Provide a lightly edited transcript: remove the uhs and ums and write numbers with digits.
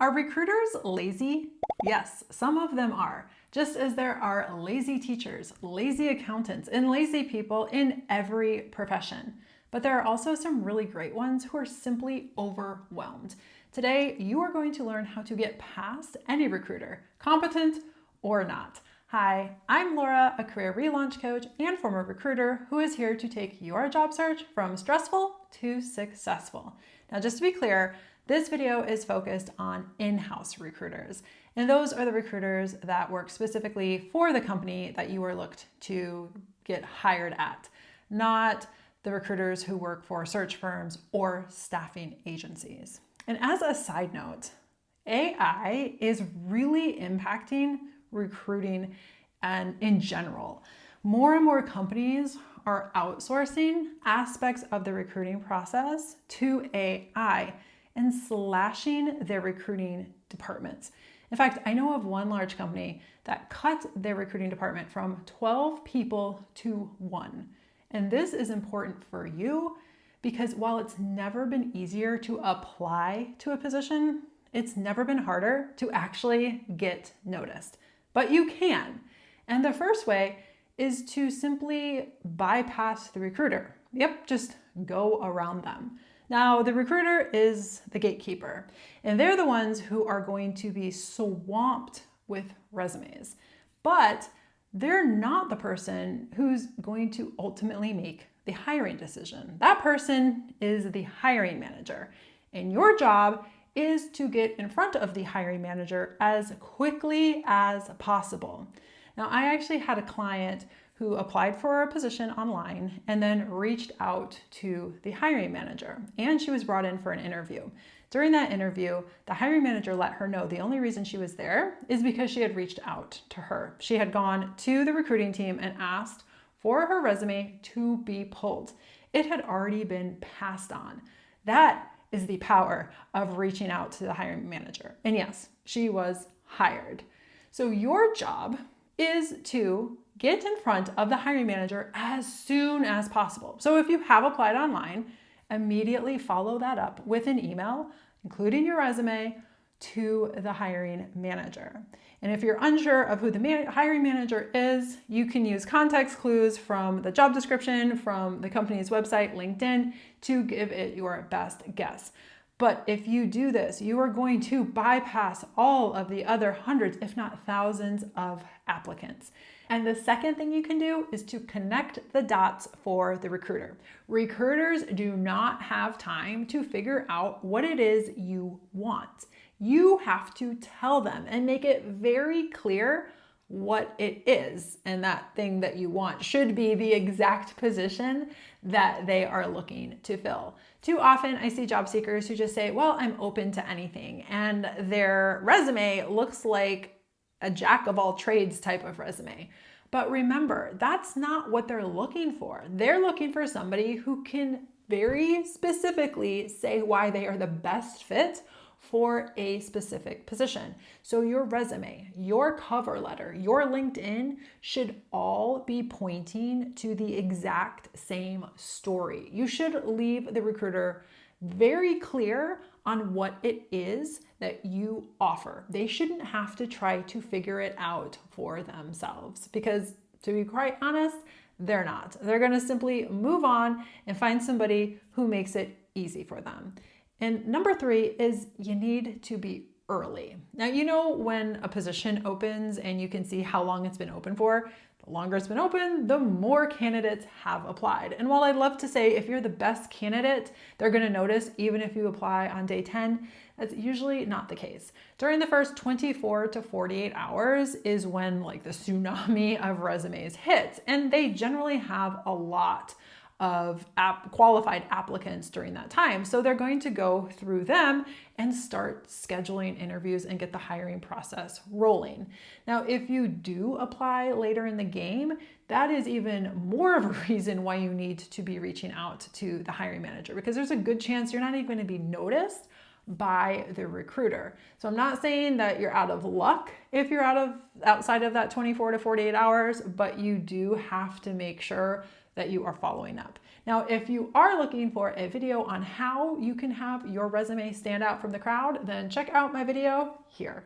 Are recruiters lazy? Yes, some of them are. Just as there are lazy teachers, lazy accountants, and lazy people in every profession. But there are also some really great ones who are simply overwhelmed. Today, you are going to learn how to get past any recruiter, competent or not. Hi, I'm Laura, a career relaunch coach and former recruiter who is here to take your job search from stressful to successful. Now, just to be clear, this video is focused on in-house recruiters, and those are the recruiters that work specifically for the company that you are looked to get hired at, not the recruiters who work for search firms or staffing agencies. And as a side note, AI is really impacting recruiting and in general. More and more companies are outsourcing aspects of the recruiting process to AI and slashing their recruiting departments. In fact, I know of one large company that cut their recruiting department from 12 people to 1. And this is important for you because while it's never been easier to apply to a position, it's never been harder to actually get noticed. But you can. And the first way is to simply bypass the recruiter. Yep, just go around them. Now, the recruiter is the gatekeeper, and they're the ones who are going to be swamped with resumes. But they're not the person who's going to ultimately make the hiring decision. That person is the hiring manager, and your job is to get in front of the hiring manager as quickly as possible. Now, I actually had a client who applied for a position online and then reached out to the hiring manager, and she was brought in for an interview. During that interview, the hiring manager let her know the only reason she was there is because she had reached out to her. She had gone to the recruiting team and asked for her resume to be pulled. It had already been passed on. That is the power of reaching out to the hiring manager. And yes, she was hired. So your job is to get in front of the hiring manager as soon as possible. So if you have applied online, immediately follow that up with an email, including your resume, to the hiring manager. And if you're unsure of who the hiring manager is, you can use context clues from the job description, from the company's website, LinkedIn, to give it your best guess. But if you do this, you are going to bypass all of the other hundreds, if not thousands, of applicants. And the second thing you can do is to connect the dots for the recruiter. Recruiters do not have time to figure out what it is you want. You have to tell them and make it very clear what it is. And that thing that you want should be the exact position that they are looking to fill. Too often I see job seekers who just say, well, I'm open to anything. And their resume looks like a jack of all trades type of resume. But remember, that's not what they're looking for. They're looking for somebody who can very specifically say why they are the best fit for a specific position. So your resume, your cover letter, your LinkedIn should all be pointing to the exact same story. You should leave the recruiter very clear on what it is that you offer. They shouldn't have to try to figure it out for themselves because, to be quite honest, they're not. They're going to simply move on and find somebody who makes it easy for them. And number 3 is you need to be early. Now, you know when a position opens and you can see how long it's been open for, the longer it's been open, the more candidates have applied. And while I'd love to say if you're the best candidate, they're going to notice even if you apply on day 10, that's usually not the case. During the first 24 to 48 hours is when like the tsunami of resumes hits, and they generally have a lot of qualified applicants during that time. So they're going to go through them and start scheduling interviews and get the hiring process rolling. Now, if you do apply later in the game, that is even more of a reason why you need to be reaching out to the hiring manager, because there's a good chance you're not even going to be noticed by the recruiter. So I'm not saying that you're out of luck if you're outside of that 24 to 48 hours, but you do have to make sure that you are following up. Now, if you are looking for a video on how you can have your resume stand out from the crowd, then check out my video here.